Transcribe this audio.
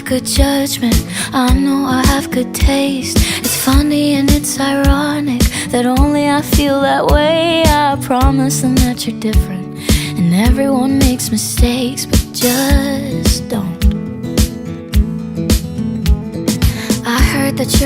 have good judgment, I know I have good taste. It's funny and it's ironic that only I feel that way. I promise them that you're different, and everyone makes mistakes, but just don't. I heard that you're